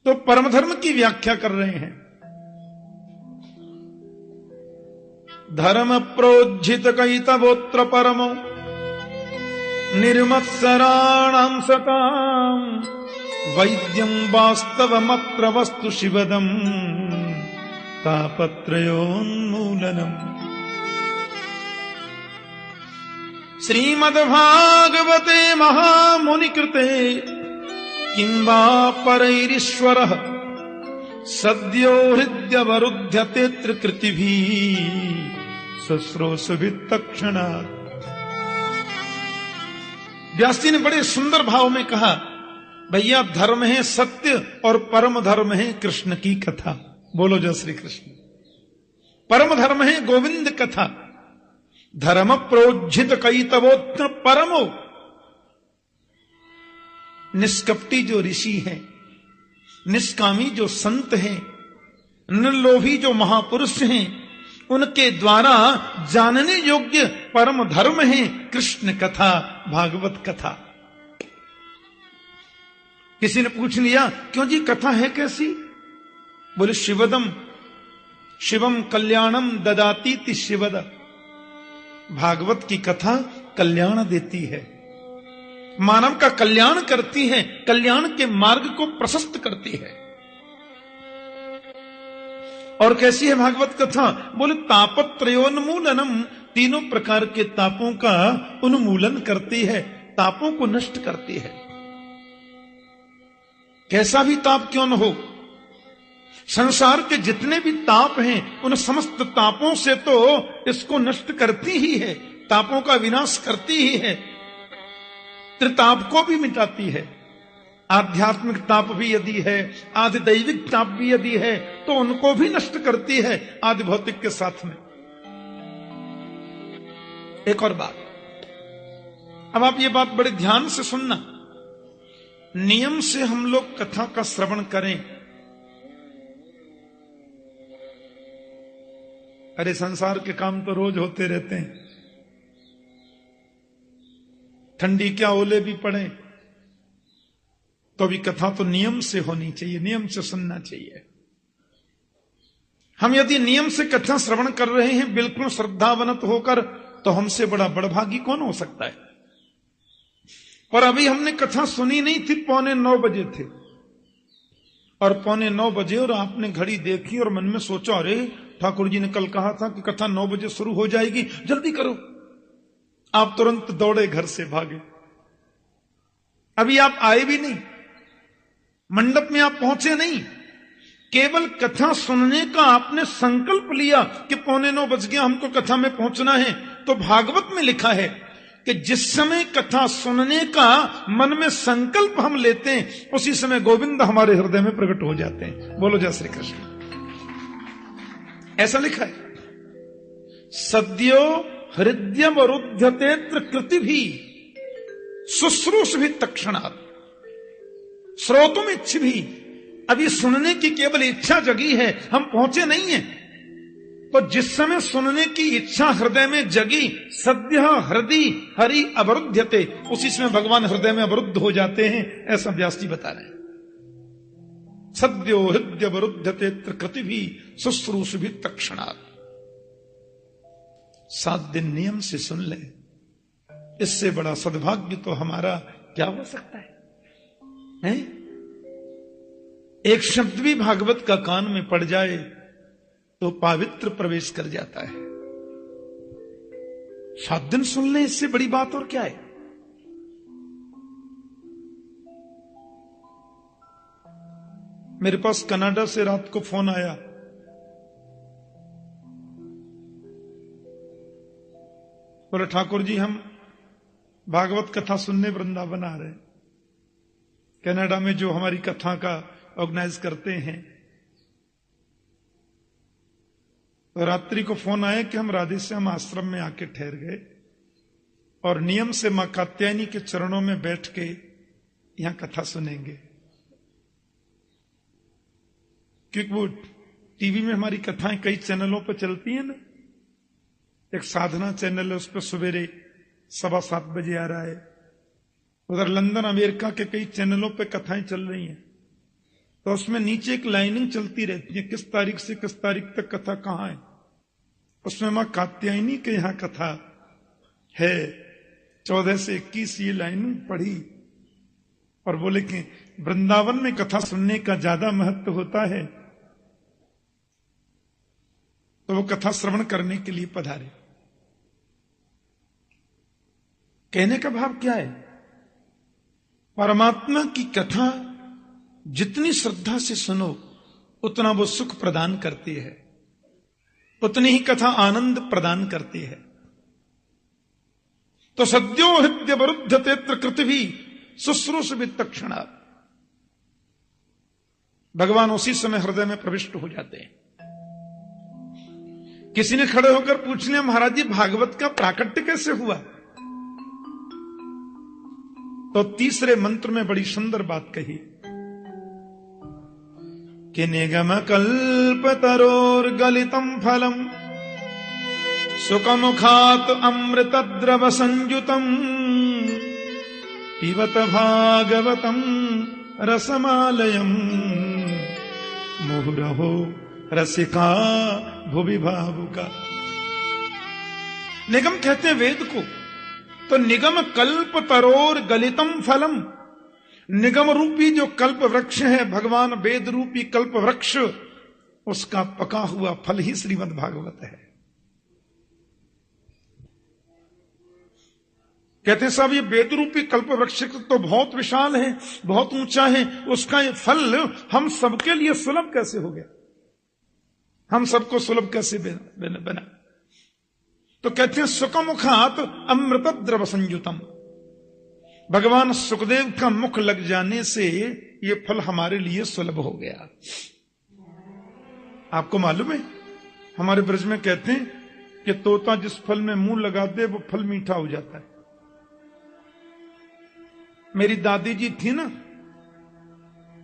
तो परम धर्म की व्याख्या कर रहे हैं। धर्म प्रोज्झित कैतवोत्र परमो निर्मत्सराणां सतां वैद्यं वास्तवमत्र वस्तु शिवदं तापत्रयोन्मूलनम्। श्रीमद्भागवते महामुनिकृते किं वा परैरीश्वरः सद्यो हृद्यवरुध्यतेऽत्र कृतिभिः शुश्रूषुभिः तत्क्षणात्। व्यास जी ने बड़े सुंदर भाव में कहा, भैया धर्म है सत्य और परम धर्म है कृष्ण की कथा। बोलो जय श्री कृष्ण। परम धर्म है गोविंद कथा। धर्म प्रोज्झित कैतवोत्र परमो, निष्कपटी जो ऋषि हैं, निष्कामी जो संत हैं, निर्लोभी जो महापुरुष हैं, उनके द्वारा जानने योग्य परम धर्म है कृष्ण कथा, भागवत कथा। किसी ने पूछ लिया, क्यों जी कथा है कैसी? बोले शिवदम, शिवम कल्याणम ददातीति शिवद। भागवत की कथा कल्याण देती है, मानव का कल्याण करती है, कल्याण के मार्ग को प्रशस्त करती है। और कैसी है भागवत कथा? बोले तापत्रयोन्मूलनम, तीनों प्रकार के तापों का उन्मूलन करती है, तापों को नष्ट करती है। कैसा भी ताप क्यों न हो, संसार के जितने भी ताप हैं उन समस्त तापों से तो इसको नष्ट करती ही है, तापों का विनाश करती ही है, त्रिताप को भी मिटाती है। आध्यात्मिक ताप भी यदि है, आदि दैविक ताप भी यदि है, तो उनको भी नष्ट करती है आदि भौतिक के साथ में। एक और बात, अब आप ये बात बड़े ध्यान से सुनना। नियम से हम लोग कथा का श्रवण करें। अरे संसार के काम तो रोज होते रहते हैं, ठंडी क्या ओले भी पड़े, तो अभी कथा तो नियम से होनी चाहिए, नियम से सुनना चाहिए। हम यदि नियम से कथा श्रवण कर रहे हैं बिल्कुल श्रद्धावनत होकर, तो हमसे बड़ा बड़भागी कौन हो सकता है। और अभी हमने कथा सुनी नहीं थी, 8:45 बजे थे, और 8:45 बजे और आपने घड़ी देखी और मन में सोचा, अरे ठाकुर जी ने कल कहा था कि कथा 9 बजे शुरू हो जाएगी, जल्दी करो। आप तुरंत दौड़े, घर से भागे। अभी आप आए भी नहीं, मंडप में आप पहुंचे नहीं, केवल कथा सुनने का आपने संकल्प लिया कि 8:45 बज गया, हमको कथा में पहुंचना है। तो भागवत में लिखा है कि जिस समय कथा सुनने का मन में संकल्प हम लेते हैं, उसी समय गोविंद हमारे हृदय में प्रकट हो जाते हैं। बोलो जय श्री कृष्ण। ऐसा लिखा है, सद्यो हृदयवरुध्यतेऽत्र कृतिभिः शुश्रूषुभिः तत्क्षणात्। श्रोतुम इच्छिभिः, अभी सुनने की केवल इच्छा जगी है, हम पहुंचे नहीं हैं। तो जिस समय सुनने की इच्छा हृदय में जगी, सद्य हृदय हरि अवरुध्यते, उसी समय भगवान हृदय में अवरुद्ध हो जाते हैं। ऐसा व्यास जी बता रहे हैं। सद्यो हृदय अवरुध्यते कृतिभिः शुश्रूषुभिः तत्क्षणात्। 7 दिन नियम से सुन ले, इससे बड़ा सद्भाग्य तो हमारा क्या हो सकता है, हैं? एक शब्द भी भागवत का कान में पड़ जाए तो पवित्र प्रवेश कर जाता है। 7 दिन सुन ले, इससे बड़ी बात और क्या है। मेरे पास कनाडा से रात को फोन आया, बोले ठाकुर जी हम भागवत कथा सुनने वृंदावन आ रहे हैं। कनाडा में जो हमारी कथा का ऑर्गेनाइज करते हैं, तो रात्रि को फोन आया कि हम राधेश्याम आश्रम में आके ठहर गए और नियम से मां कात्यायनी के चरणों में बैठ के यहां कथा सुनेंगे। क्योंकि वो टीवी में हमारी कथाएं कई चैनलों पर चलती हैं ना। एक साधना चैनल है, उस पर सवेरे 7:15 बजे आ रहा है। उधर लंदन अमेरिका के कई चैनलों पे कथाएं चल रही हैं। तो उसमें नीचे एक लाइनिंग चलती रहती है, किस तारीख से किस तारीख तक कथा कहां है। उसमें मां कात्यायनी के यहां कथा है, 14 से 21 ये लाइनिंग पढ़ी और बोले कि वृंदावन में कथा सुनने का ज्यादा महत्व होता है, तो वो कथा श्रवण करने के लिए पधारे। कहने का भाव क्या है? परमात्मा की कथा जितनी श्रद्धा से सुनो उतना वो सुख प्रदान करती है, उतनी ही कथा आनंद प्रदान करती है। तो सद्यो हृदय वरुद्ध तेत्र कृतभी शुश्रूष वित्तक्षणा, भगवान उसी समय हृदय में प्रविष्ट हो जाते हैं। किसी ने खड़े होकर पूछ लिया, महाराज जी भागवत का प्राकट्य कैसे हुआ? तो तीसरे मंत्र में बड़ी सुंदर बात कही कि निगम कल्पतरोर गलितम फलम सुखमुखात अमृत द्रव संयुतम पिबत भागवतम रसमालयम मुहुरहो रसिका भुवि भावुका। निगम कहते हैं वेद को, तो निगम कल्प तरोर गलितम फलम, निगम रूपी जो कल्प वृक्ष है, भगवान वेद रूपी कल्प वृक्ष, उसका पका हुआ फल ही श्रीमद् भागवत है। कहते हैं साहब ये वेद रूपी कल्प वृक्ष तो बहुत विशाल है, बहुत ऊंचा है, उसका ये फल हम सबके लिए सुलभ कैसे हो गया, हम सबको सुलभ कैसे बना? तो कहते हैं सुखमुखात अमृत द्रव संयुतम, भगवान सुखदेव का मुख लग जाने से ये फल हमारे लिए सुलभ हो गया। आपको मालूम है हमारे ब्रज में कहते हैं कि तोता जिस फल में मुंह लगा दे वो फल मीठा हो जाता है। मेरी दादी जी थी ना,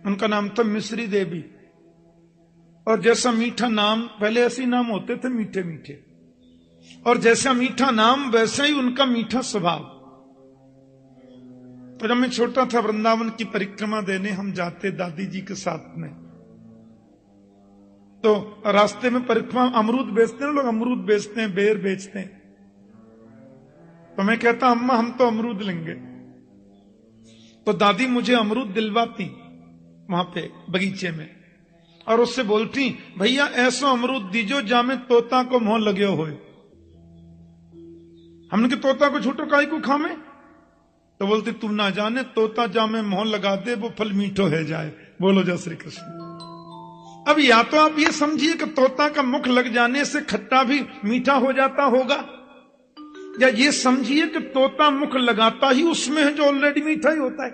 उनका नाम था मिश्री देवी, और जैसा मीठा नाम, पहले ऐसे नाम होते थे मीठे मीठे, और जैसा मीठा नाम वैसा ही उनका मीठा स्वभाव। तो जब मैं छोटा था वृंदावन की परिक्रमा देने हम जाते दादी जी के साथ में, तो रास्ते में परिक्रमा अमरूद बेचते हैं लोग, अमरूद बेचते हैं, बेर बेचते हैं। तो मैं कहता अम्मा हम तो अमरूद लेंगे, तो दादी मुझे अमरूद दिलवाती वहां पे बगीचे में, और उससे बोलती भैया ऐसा अमरूद दीजो जामे तोता को मोह लगे हो। हमने कि तोता को छोटो काई को खामे, तो बोलती तुम ना जाने तोता जामे मोह लगा दे वो फल मीठो है जाए। बोलो जय श्री कृष्ण। अब या तो आप ये समझिए कि तोता का मुख लग जाने से खट्टा भी मीठा हो जाता होगा, या ये समझिए कि तोता मुख लगाता ही उसमें है जो ऑलरेडी मीठा ही होता है।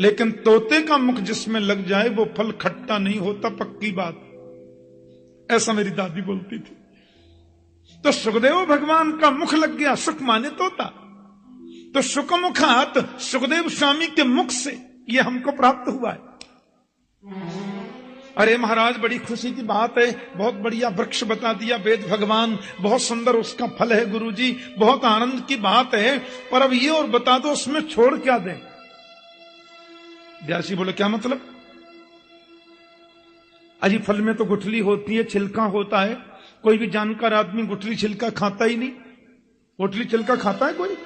लेकिन तोते का मुख जिसमें लग जाए वो फल खट्टा नहीं होता, पक्की बात, ऐसा मेरी दादी बोलती थी। तो सुखदेव भगवान का मुख लग गया, सुख माने तोता, तो सुखमुखात सुखदेव स्वामी के मुख से ये हमको प्राप्त हुआ है। अरे महाराज बड़ी खुशी की बात है, बहुत बढ़िया वृक्ष बता दिया वेद भगवान, बहुत सुंदर उसका फल है गुरुजी, बहुत आनंद की बात है, पर अब ये और बता दो उसमें छोड़ क्या दें? व्यासी बोले क्या मतलब? अजी फल में तो गुठली होती है, छिलका होता है, कोई भी जानकार आदमी गुठली छिलका खाता ही नहीं। गुठली छिलका खाता है कोई?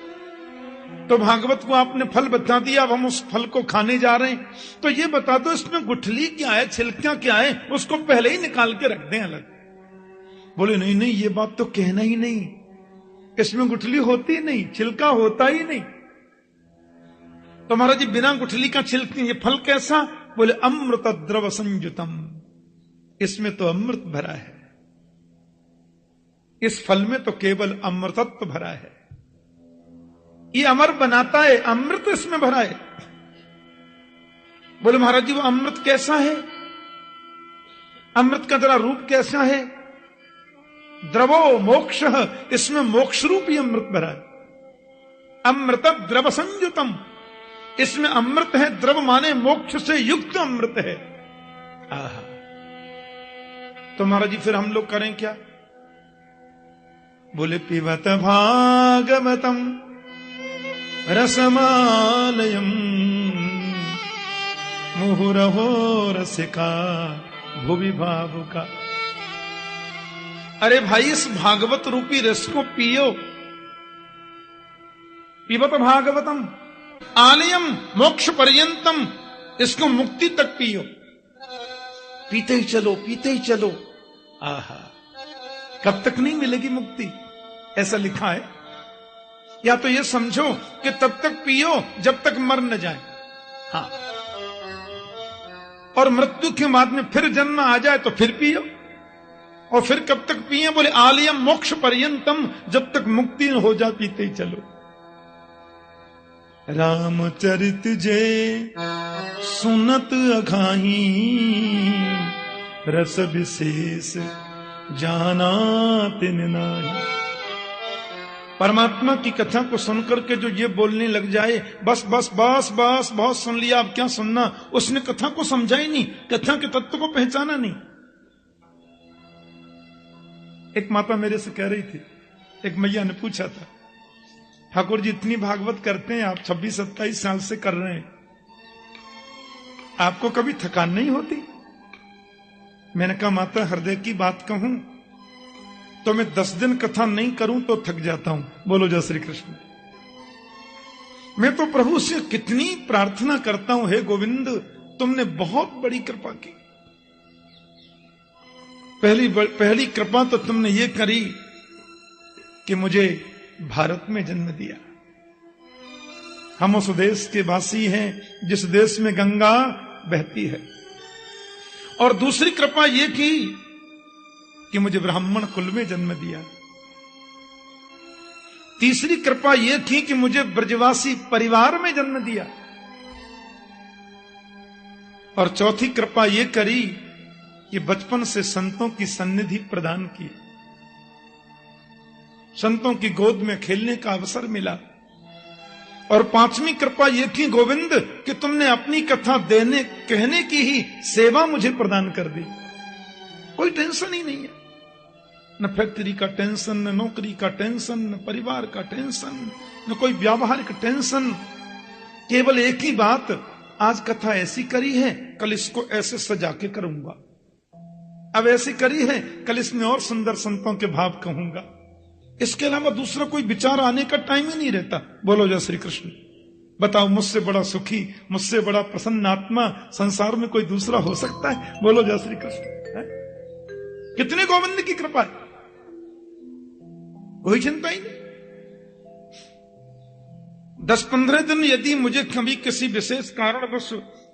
तो भागवत को आपने फल बता दिया, अब हम उस फल को खाने जा रहे हैं, तो ये बता दो इसमें गुठली क्या है, छिलका क्या है, उसको पहले ही निकाल के रख दें अलग। बोले नहीं नहीं ये बात तो कहना ही नहीं, इसमें गुठली होती नहीं, छिलका होता ही नहीं। तो महाराज जी बिना गुठली का छिलके ये फल कैसा? बोले अमृत द्रव संयुतम, इसमें तो अमृत भरा है, इस फल में तो केवल अमृतत्व भरा है, ये अमर बनाता है, अमृत इसमें भरा है। बोले महाराज जी वो अमृत कैसा है? अमृत का जरा रूप कैसा है? द्रवो मोक्ष, इसमें मोक्ष रूपी अमृत भरा है। अमृत द्रव संयुतम, इसमें अमृत है, द्रव माने मोक्ष से युक्त अमृत है। आहा, तो महाराज जी फिर हम लोग करें क्या? बोले पिबत भागवतम रसमालयम मुहुरहो रसिका भुवि भावुका। अरे भाई, इस भागवत रूपी रस को पियो। पिबत भागवतम आलयम मोक्ष पर्यंतम, इसको मुक्ति तक पियो। पीते ही चलो, पीते ही चलो। आहा, कब तक नहीं मिलेगी मुक्ति, ऐसा लिखा है। या तो ये समझो कि तब तक पियो जब तक मर न जाए। हाँ, और मृत्यु के बाद में फिर जन्म आ जाए तो फिर पियो। और फिर कब तक पिए? बोले आलयम मोक्ष पर्यंतम, जब तक मुक्ति न हो जाए पीते ही चलो। रामचरित जय सुनत अघाही, रस विशेष जाना तिन नाही। परमात्मा की कथा को सुनकर के जो ये बोलने लग जाए, बस बस बस बस बहुत सुन लिया, अब क्या सुनना, उसने कथा को समझा ही नहीं, कथा के तत्व को पहचाना नहीं। एक माता मेरे से कह रही थी, एक मैया ने पूछा था, ठाकुर जी इतनी भागवत करते हैं आप, 26-27 साल से कर रहे हैं, आपको कभी थकान नहीं होती? मैंने कहा माता, हृदय की बात कहूं तो मैं 10 दिन कथा नहीं करूं तो थक जाता हूं। बोलो जय श्री कृष्ण। मैं तो प्रभु से कितनी प्रार्थना करता हूं, हे गोविंद तुमने बहुत बड़ी कृपा की। पहली कृपा तो तुमने ये करी कि मुझे भारत में जन्म दिया। हम उस देश के वासी हैं जिस देश में गंगा बहती है। और दूसरी कृपा यह की कि मुझे ब्राह्मण कुल में जन्म दिया। तीसरी कृपा यह थी कि मुझे ब्रजवासी परिवार में जन्म दिया। और चौथी कृपा यह करी कि बचपन से संतों की सन्निधि प्रदान की, संतों की गोद में खेलने का अवसर मिला। और पांचवी कृपा यह थी गोविंद कि तुमने अपनी कथा देने कहने की ही सेवा मुझे प्रदान कर दी। कोई टेंशन ही नहीं है, न फैक्ट्री का टेंशन, न नौकरी का टेंशन, न परिवार का टेंशन, न कोई व्यावहारिक टेंशन। केवल एक ही बात, आज कथा ऐसी करी है, कल इसको ऐसे सजा के करूंगा। अब ऐसी करी है, कल इसमें और सुंदर संतों के भाव कहूंगा। इसके अलावा दूसरा कोई विचार आने का टाइम ही नहीं रहता। बोलो जय श्री कृष्ण। बताओ, मुझसे बड़ा सुखी, मुझसे बड़ा प्रसन्न आत्मा संसार में कोई दूसरा हो सकता है? बोलो जय श्री कृष्ण। कितने गोविंद की कृपा है, कोई चिंता ही नहीं। 10-15 दिन यदि मुझे कभी किसी विशेष कारणवश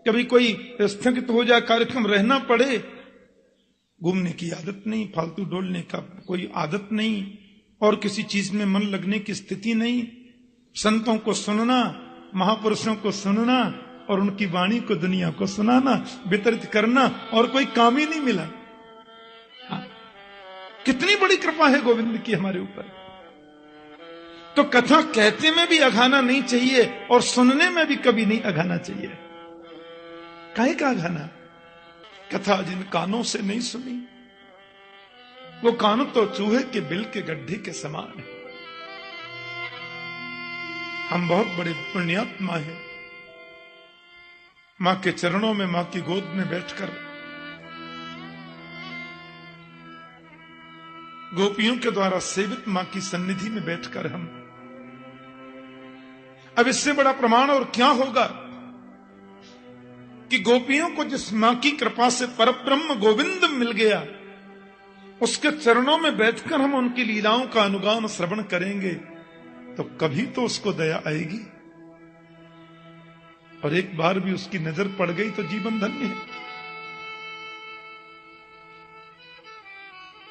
कभी कोई स्थगित हो जाए, कार्यक्रम रहना पड़े, घूमने की आदत नहीं, फालतू डोलने का कोई आदत नहीं, और किसी चीज में मन लगने की स्थिति नहीं। संतों को सुनना, महापुरुषों को सुनना और उनकी वाणी को दुनिया को सुनाना, वितरित करना, और कोई काम ही नहीं मिला। हाँ, कितनी बड़ी कृपा है गोविंद की हमारे ऊपर। तो कथा कहते में भी अघाना नहीं चाहिए और सुनने में भी कभी नहीं अघाना चाहिए। काहे का अघाना? कथा जिन कानों से नहीं सुनी, वो कान तो चूहे के बिल के गड्ढे के समान है। हम बहुत बड़े पुण्यात्मा हैं, मां के चरणों में, मां की गोद में बैठकर गोपियों के द्वारा सेवित मां की सन्निधि में बैठकर हम, अब इससे बड़ा प्रमाण और क्या होगा कि गोपियों को जिस मां की कृपा से परब्रह्म गोविंद मिल गया, उसके चरणों में बैठकर हम उनकी लीलाओं का अनुगान श्रवण करेंगे तो कभी तो उसको दया आएगी। और एक बार भी उसकी नजर पड़ गई तो जीवन धन्य है।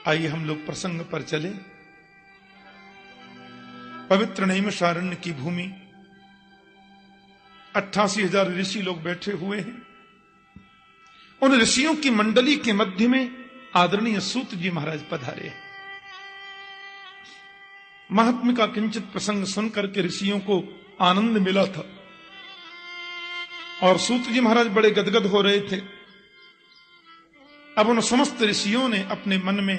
आइए हम लोग प्रसंग पर चले। पवित्र नैमिषारण्य की भूमि, 88,000 ऋषि लोग बैठे हुए हैं। उन ऋषियों की मंडली के मध्य में आदरणीय सूत जी महाराज पधारे। महात्मा का किंचित प्रसंग सुनकर के ऋषियों को आनंद मिला था और सूत जी महाराज बड़े गदगद हो रहे थे। अब उन समस्त ऋषियों ने अपने मन में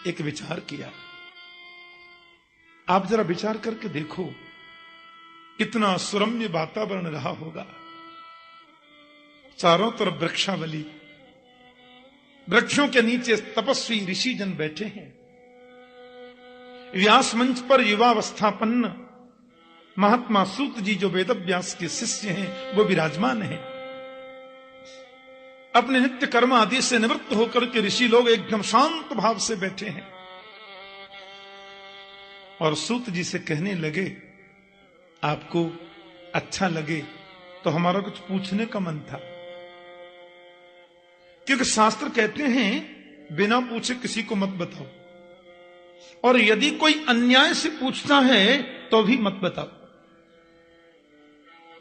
एक विचार किया। आप जरा विचार करके देखो कितना सुरम्य वातावरण रहा होगा। चारों तरफ वृक्षावली, वृक्षों के नीचे तपस्वी ऋषि जन बैठे हैं। व्यास मंच पर युवावस्थापन्न महात्मा सूत जी जो वेद व्यास के शिष्य हैं वो विराजमान हैं। अपने नित्य कर्म आदि से निवृत्त होकर के ऋषि लोग एकदम शांत भाव से बैठे हैं और सूत जी से कहने लगे, आपको अच्छा लगे तो हमारा कुछ पूछने का मन था, क्योंकि शास्त्र कहते हैं बिना पूछे किसी को मत बताओ, और यदि कोई अन्याय से पूछता है तो भी मत बताओ।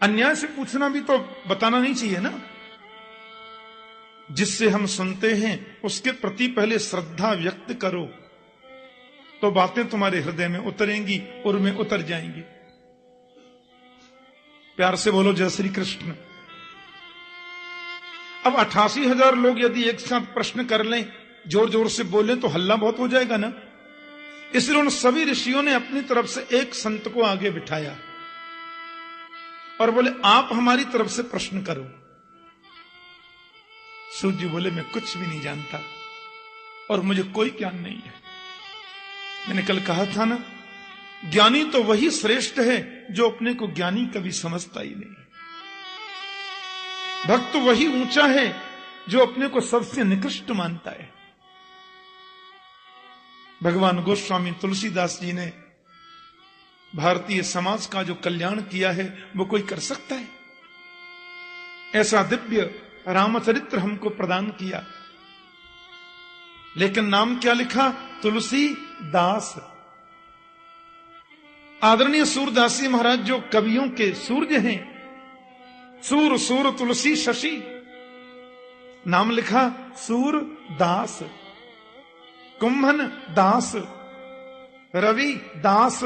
अन्याय से पूछना भी तो बताना नहीं चाहिए ना। जिससे हम सुनते हैं उसके प्रति पहले श्रद्धा व्यक्त करो तो बातें तुम्हारे हृदय में उतरेंगी और में उतर जाएंगी। प्यार से बोलो जय श्री कृष्ण। अब 88,000 लोग यदि एक साथ प्रश्न कर लें, जोर जोर से बोलें तो हल्ला बहुत हो जाएगा ना। इसलिए उन सभी ऋषियों ने अपनी तरफ से एक संत को आगे बिठाया और बोले, आप हमारी तरफ से प्रश्न करो। सूत जी बोले, मैं कुछ भी नहीं जानता और मुझे कोई ज्ञान नहीं है। मैंने कल कहा था ना, ज्ञानी तो वही श्रेष्ठ है जो अपने को ज्ञानी कभी समझता ही नहीं। भक्त वही ऊंचा है जो अपने को सबसे निकृष्ट मानता है। भगवान गोस्वामी तुलसीदास जी ने भारतीय समाज का जो कल्याण किया है वो कोई कर सकता है? ऐसा दिव्य रामचरित्र हमको प्रदान किया, लेकिन नाम क्या लिखा? तुलसी दास। आदरणीय सूरदास जी महाराज जो कवियों के सूर्य हैं, सूर सूर तुलसी शशि, नाम लिखा सूरदास। कुंभन दास, रवि दास,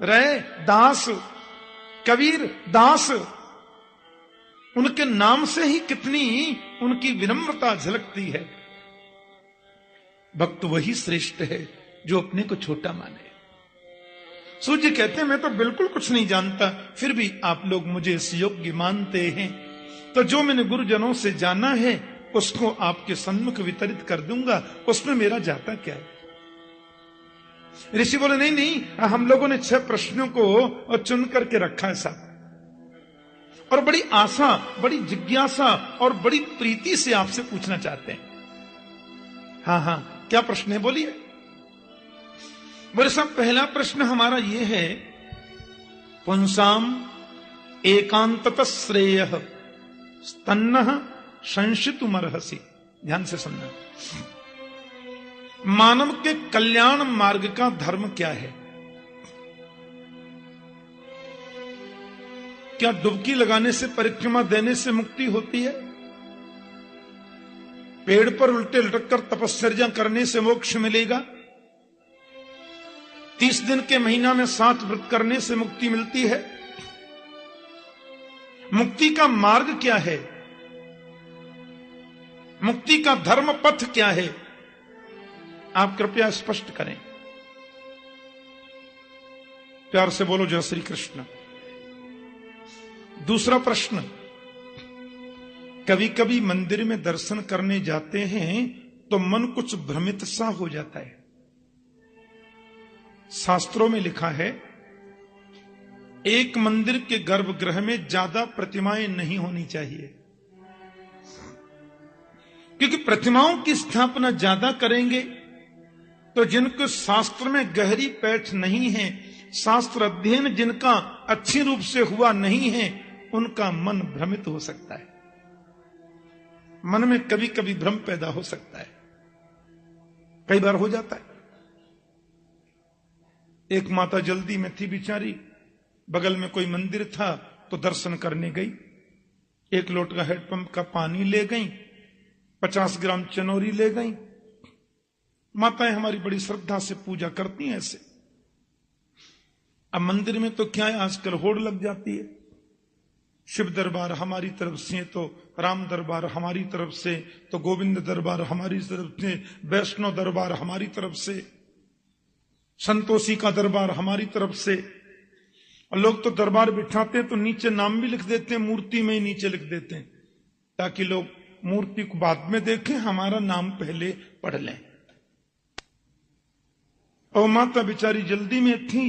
रे दास, कबीर दास। उनके नाम से ही कितनी उनकी विनम्रता झलकती है। भक्त वही श्रेष्ठ है जो अपने को छोटा माने। सूर्य कहते हैं, मैं तो बिल्कुल कुछ नहीं जानता, फिर भी आप लोग मुझे इस योग्य मानते हैं, तो जो मैंने गुरुजनों से जाना है उसको आपके सम्मुख वितरित कर दूंगा, उसमें मेरा जाता क्या है? ऋषि बोले, नहीं नहीं, हम लोगों ने 6 प्रश्नों को चुन करके रखा है साहब, और बड़ी आशा, बड़ी जिज्ञासा और बड़ी प्रीति से आपसे पूछना चाहते हैं। हाँ हाँ, क्या प्रश्न है बोलिए। बोले साहब, पहला प्रश्न हमारा यह है, पुंसाम एकांततः श्रेयः स्तन्नः संशितुमर्हसि। ध्यान से सुनना। मानव के कल्याण मार्ग का धर्म क्या है? क्या डुबकी लगाने से, परिक्रमा देने से मुक्ति होती है? पेड़ पर उल्टे लटक कर तपश्चर्या करने से मोक्ष मिलेगा? 30 दिन के महीना में 7 व्रत करने से मुक्ति मिलती है? मुक्ति का मार्ग क्या है? मुक्ति का धर्म पथ क्या है? आप कृपया स्पष्ट करें। प्यार से बोलो जय श्री कृष्ण। दूसरा प्रश्न, कभी कभी मंदिर में दर्शन करने जाते हैं तो मन कुछ भ्रमित सा हो जाता है। शास्त्रों में लिखा है, एक मंदिर के गर्भगृह में ज्यादा प्रतिमाएं नहीं होनी चाहिए, क्योंकि प्रतिमाओं की स्थापना ज्यादा करेंगे तो जिनको शास्त्र में गहरी पैठ नहीं है, शास्त्र अध्ययन जिनका अच्छी रूप से हुआ नहीं है, उनका मन भ्रमित हो सकता है। मन में कभी कभी भ्रम पैदा हो सकता है, कई बार हो जाता है। एक माता जल्दी में थी बेचारी, बगल में कोई मंदिर था तो दर्शन करने गई। 1 लोटा हैंडपंप का पानी ले गई, 50 ग्राम चनौरी ले गई। माताएं हमारी बड़ी श्रद्धा से पूजा करती हैं ऐसे। अब मंदिर में तो क्या है, आजकल होड़ लग जाती है, शिव दरबार हमारी तरफ से, तो राम दरबार हमारी तरफ से, तो गोविंद दरबार हमारी तरफ से, वैष्णव दरबार हमारी तरफ से, संतोषी का दरबार हमारी तरफ से। और लोग तो दरबार बिठाते हैं तो नीचे नाम भी लिख देते हैं, मूर्ति में ही नीचे लिख देते हैं, ताकि लोग मूर्ति को बाद में देखें, हमारा नाम पहले पढ़ लें। और माता बेचारी जल्दी में थी,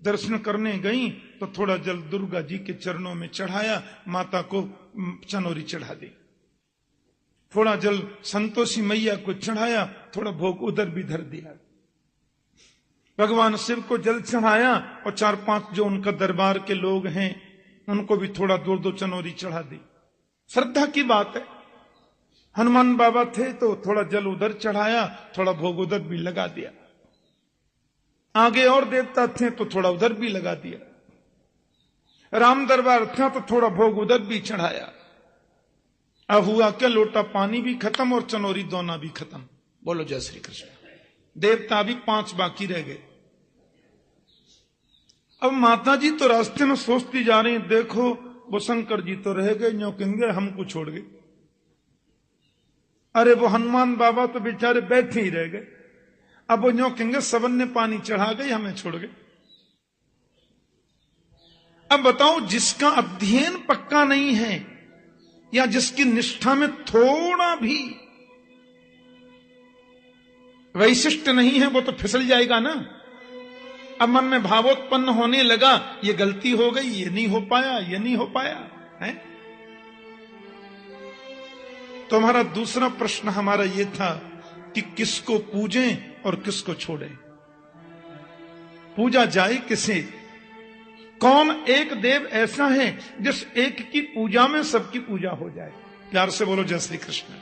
दर्शन करने गई तो थोड़ा जल दुर्गा जी के चरणों में चढ़ाया, माता को चनोरी चढ़ा दी। थोड़ा जल संतोषी मैया को चढ़ाया, थोड़ा भोग उधर भी धर दिया। भगवान शिव को जल चढ़ाया और 4-5 जो उनका दरबार के लोग हैं उनको भी थोड़ा 2-2 चनोरी चढ़ा दी। श्रद्धा की बात है। हनुमान बाबा थे तो थोड़ा जल उधर चढ़ाया, थोड़ा भोग उधर भी लगा दिया। आगे और देवता थे तो थोड़ा उधर भी लगा दिया। राम दरबार था तो थोड़ा भोग उधर भी चढ़ाया। अब हुआ क्या, लोटा पानी भी खत्म और चनोरी दोना भी खत्म। बोलो जय श्री कृष्ण। देवता भी 5 बाकी रह गए। अब माता जी तो रास्ते में सोचती जा रही, देखो वो शंकर जी तो रह गए, न्यों कहेंगे हमको छोड़ गए। अरे वो हनुमान बाबा तो बेचारे बैठे ही रह गए। अब वो न्यों कहेंगे सबन ने पानी चढ़ा गई, हमें छोड़ गए। अब बताओ, जिसका अध्ययन पक्का नहीं है या जिसकी निष्ठा में थोड़ा भी वैशिष्ट नहीं है, वो तो फिसल जाएगा ना। अब मन में भावोत्पन्न होने लगा, ये गलती हो गई, ये नहीं हो पाया, ये नहीं हो पाया है। तो हमारा दूसरा प्रश्न हमारा ये था कि किसको पूजें और किसको छोड़ें। पूजा जाए किसे? कौन एक देव ऐसा है जिस एक की पूजा में सबकी पूजा हो जाए? प्यार से बोलो जय श्री कृष्ण।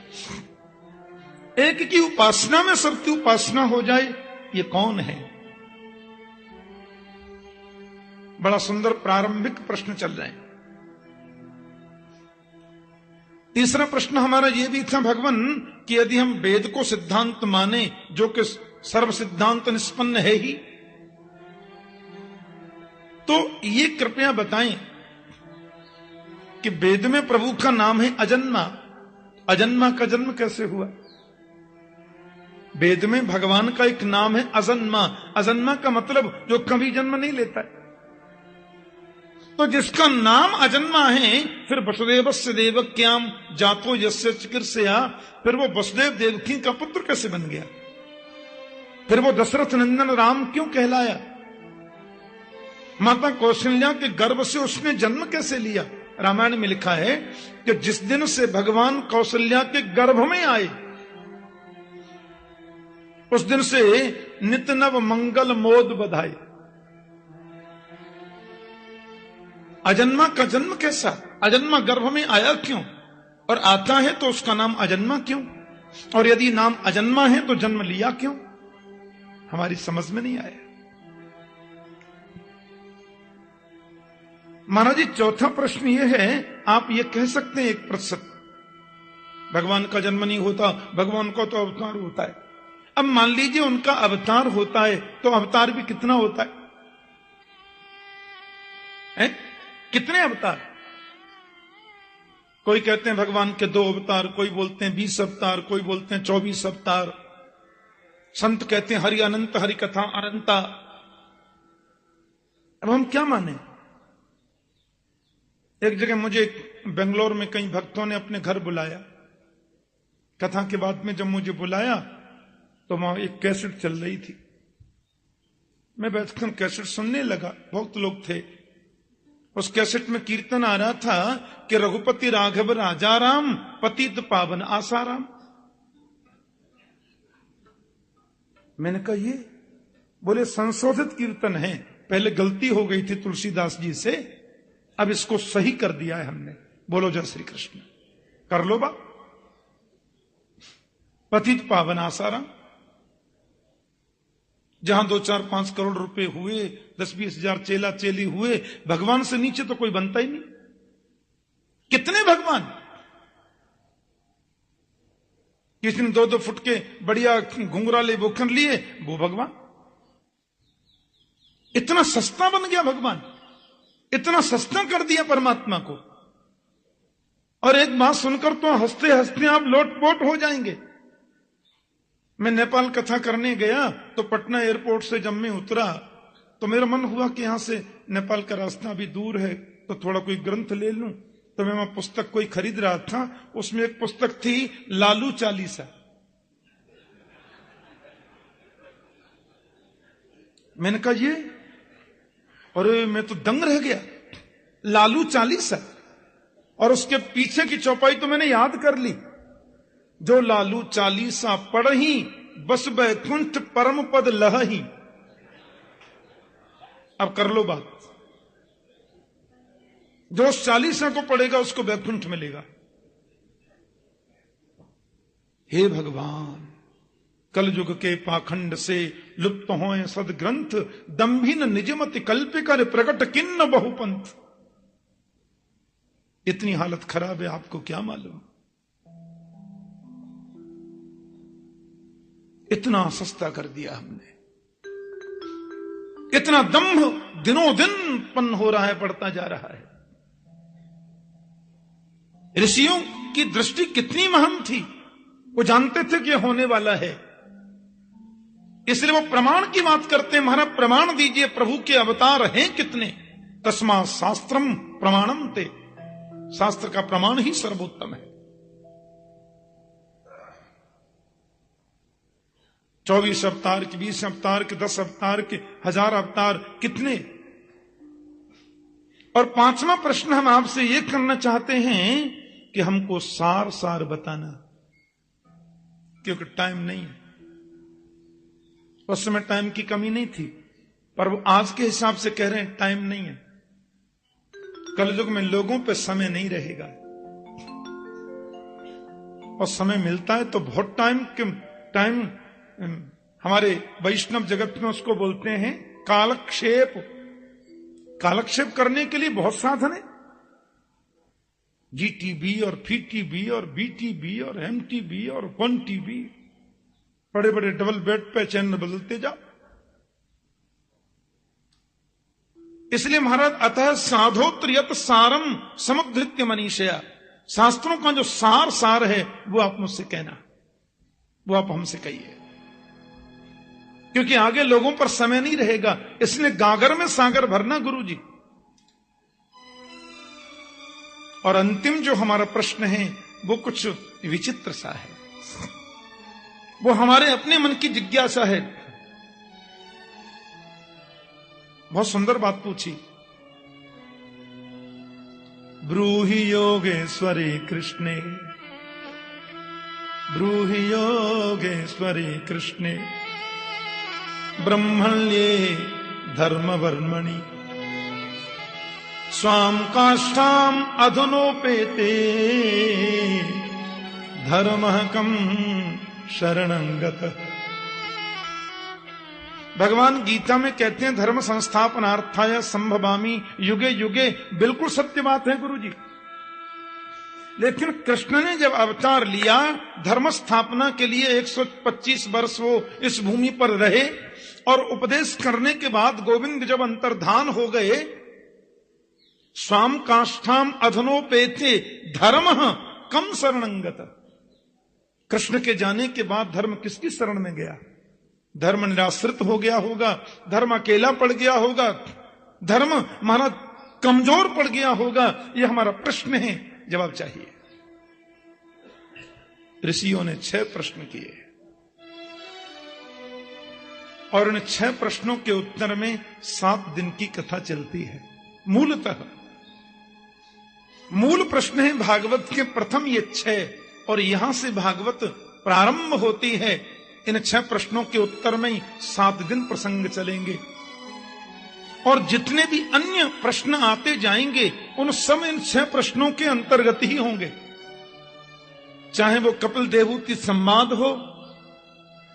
एक की उपासना में सबकी उपासना हो जाए, ये कौन है? बड़ा सुंदर प्रारंभिक प्रश्न चल रहे हैं। तीसरा प्रश्न हमारा यह भी था भगवान कि यदि हम वेद को सिद्धांत माने, जो कि सर्व सिद्धांत निष्पन्न है ही, तो ये कृपया बताएं कि वेद में प्रभु का नाम है अजन्मा। अजन्मा का जन्म कैसे हुआ? वेद में भगवान का एक नाम है अजन्मा। अजन्मा का मतलब जो कभी जन्म नहीं लेता है। तो जिसका नाम अजन्मा है, फिर वसुदेवस्य देवक्याम जातो यस्य चिकीर्षया, फिर वो वसुदेव देवकी का पुत्र कैसे बन गया? फिर वो दशरथ नंदन राम क्यों कहलाया? माता कौशल्या के गर्भ से उसने जन्म कैसे लिया? रामायण में लिखा है कि जिस दिन से भगवान कौशल्या के गर्भ में आए, उस दिन से नित नव मंगल मोद बधाई। अजन्मा का जन्म कैसा? अजन्मा गर्भ में आया क्यों? और आता है तो उसका नाम अजन्मा क्यों? और यदि नाम अजन्मा है तो जन्म लिया क्यों? हमारी समझ में नहीं आया। महाराज जी, चौथा प्रश्न यह है, आप ये कह सकते हैं 1% भगवान का जन्म नहीं होता, भगवान का तो अवतार होता है। अब मान लीजिए उनका अवतार होता है, तो अवतार भी कितना होता है? कितने अवतार? कोई कहते हैं भगवान के 2 अवतार, कोई बोलते हैं 20 अवतार, कोई बोलते हैं 24 अवतार। संत कहते हैं हरि अनंत, हरि कथा अनंता। अब हम क्या माने? एक जगह मुझे बेंगलोर में कई भक्तों ने अपने घर बुलाया। कथा के बाद में जब मुझे बुलाया तो वहां एक कैसेट चल रही थी। मैं बैठकर कैसेट सुनने लगा। बहुत लोग थे। उस कैसेट में कीर्तन आ रहा था कि रघुपति राघव राजा राम, पतित पावन आसाराम। मैंने कहा ये? बोले संशोधित कीर्तन है, पहले गलती हो गई थी तुलसीदास जी से, अब इसको सही कर दिया है हमने। बोलो जय श्री कृष्ण। कर लो बा। पतित पावन आसाराम। जहां 2-4-5 करोड़ रुपए हुए, 10-20 हजार चेला चेली हुए, भगवान से नीचे तो कोई बनता ही नहीं। कितने भगवान? किसी ने 2-2 फुट के बढ़िया घुंघराले बोखर लिए, वो भगवान। इतना सस्ता बन गया भगवान, इतना सस्ता कर दिया परमात्मा को। और एक बात सुनकर तो हंसते हंसते आप लोटपोट हो जाएंगे। मैं नेपाल कथा करने गया तो पटना एयरपोर्ट से जब मैं उतरा तो मेरा मन हुआ कि यहां से नेपाल का रास्ता भी दूर है, तो थोड़ा कोई ग्रंथ ले लूं। तो मैं वहां पुस्तक कोई खरीद रहा था, उसमें एक पुस्तक थी लालू चालीसा। मैंने कहा ये, और मैं तो दंग रह गया, लालू चालीसा। और उसके पीछे की चौपाई तो मैंने याद कर ली, जो लालू चालीसा पढ़ही बस बैकुंठ परम पद लहही। अब कर लो बात, जो उस चालीसा को पढ़ेगा उसको बैकुंठ मिलेगा। हे भगवान, कलयुग के पाखंड से लुप्त होए सदग्रंथ, दंभिन निजमति कल्प कर प्रकट किन्न बहुपंथ। इतनी हालत खराब है, आपको क्या मालूम। इतना सस्ता कर दिया हमने, इतना दंभ दिनों दिन उत्पन्न हो रहा है, बढ़ता जा रहा है। ऋषियों की दृष्टि कितनी महान थी, वो जानते थे कि यह होने वाला है, इसलिए वो प्रमाण की बात करते हैं। महाराज प्रमाण दीजिए, प्रभु के अवतार हैं कितने। तस्मा शास्त्रम प्रमाणम ते, शास्त्र का प्रमाण ही सर्वोत्तम है। 24 अवतार के, 20 अवतार के, 10 अवतार के, 1000 अवतार कितने। और 5वां प्रश्न हम आपसे यह करना चाहते हैं कि हमको सार सार बताना, क्योंकि टाइम नहीं है। उस समय टाइम की कमी नहीं थी, पर वो आज के हिसाब से कह रहे हैं टाइम नहीं है। कलयुग में लोगों पे समय नहीं रहेगा, और समय मिलता है तो बहुत टाइम हमारे वैष्णव जगत में उसको बोलते हैं कालक्षेप। कालक्षेप करने के लिए बहुत साधन है, GTB और FTB और BTB और MTB और 1TB, बड़े बड़े डबल बेड पे चैनल बदलते जाओ। इसलिए महाराज अतः साधोत्रयत सारम समुद्धृत्य मनीषया, शास्त्रों का जो सार है वो आप मुझसे कहना, वो आप हमसे कहिए, क्योंकि आगे लोगों पर समय नहीं रहेगा। इसलिए गागर में सागर भरना गुरु जी। और अंतिम जो हमारा प्रश्न है वो कुछ विचित्र सा है, वो हमारे अपने मन की जिज्ञासा है। बहुत सुंदर बात पूछी। ब्रूहि योगेश्वरी कृष्णे, ब्रूहि योगेश्वरी कृष्णे, ब्रह्मण्ये धर्मवर्मणि, स्वाम काष्ठाम अधुनोपेते, धर्मकम शरणंगत। भगवान गीता में कहते हैं धर्म संस्थापनार्थाय संभवामि युगे युगे। बिल्कुल सत्य बात है गुरु जी। लेकिन कृष्ण ने जब अवतार लिया धर्म स्थापना के लिए, 125 वर्ष वो इस भूमि पर रहे, और उपदेश करने के बाद गोविंद जब अंतर्धान हो गए, स्वाम काष्ठाम अधनोपेते धर्म कम शरणंगत। कृष्ण के जाने के बाद धर्म किसकी शरण में गया? धर्म निराश्रित हो गया होगा, धर्म अकेला पड़ गया होगा, धर्म हमारा कमजोर पड़ गया होगा। यह हमारा प्रश्न है, जवाब चाहिए। ऋषियों ने 6 प्रश्न किए, और इन 6 प्रश्नों के उत्तर में 7 दिन की कथा चलती है। मूलतः मूल प्रश्न है भागवत के प्रथम ये 6, और यहां से भागवत प्रारंभ होती है। इन 6 प्रश्नों के उत्तर में ही 7 दिन प्रसंग चलेंगे, और जितने भी अन्य प्रश्न आते जाएंगे उन सब इन 6 प्रश्नों के अंतर्गत ही होंगे। चाहे वो कपिल देवहूति संवाद हो,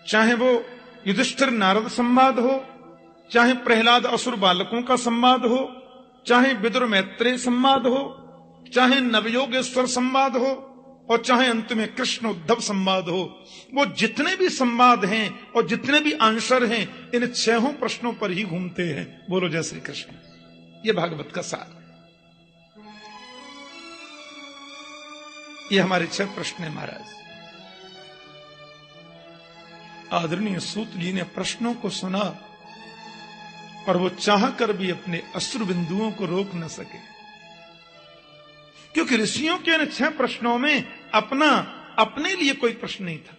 चाहे वो युधिष्ठिर नारद संवाद हो, चाहे प्रहलाद असुर बालकों का संवाद हो, चाहे विदुर मैत्रेय संवाद हो, चाहे नवयोगेश्वर संवाद हो, और चाहे अंत में कृष्ण उद्धव संवाद हो। वो जितने भी संवाद हैं और जितने भी आंसर हैं इन 6 प्रश्नों पर ही घूमते हैं। बोलो जय श्री कृष्ण। ये भागवत का सार है। ये हमारे 6 प्रश्न है महाराज। आदरणीय सूत जी ने प्रश्नों को सुना, और वो चाह कर भी अपने अश्रु बिंदुओं को रोक न सके, क्योंकि ऋषियों के इन 6 प्रश्नों में अपने लिए कोई प्रश्न नहीं था।